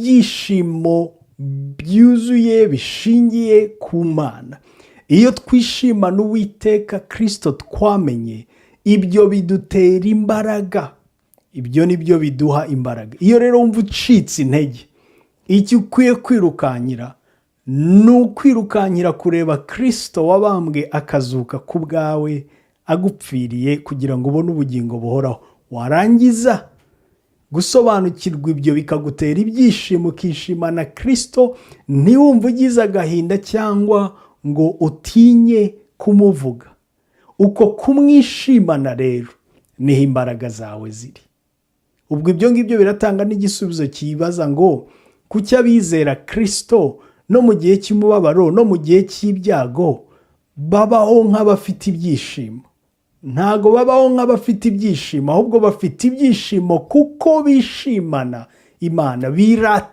ibyishimo byuzuye bishingiye ku Mana. Iyo twishimana Uwiteka Kristo twamenye, ibyo bidutera imbaraga. Ibyo nibyo biduha imbaraga. Iyo rero wumva ucitse intege, icyo ukwiye kwirukankira ni ukwirukankira kureba Kristo wabambwe akazuka ku bwawe, agupfiriye kugira ngo ubone ubugingo buhoraho. Warangiza gusobanukirwa ibyo bikagutera ibyishimo, ukishimana Kristo, ntiwumve ugize agahinda cyangwa ngo utinye kumuvuga. Uko kumwishimana rero niho imbaraga zawe ziri. Ubwo ibyo ngibyo biratanga n'igisubizo kibaza ngo kuki abizera Kristo no mu gihe cy'umubabaro no mu gihe cy'ibyago babaho nk'abafite ibyishimo? Ntago babaho nk'abafite ibyishimo, ahubwo bafite ibyishimo kuko bishimana Imana, birata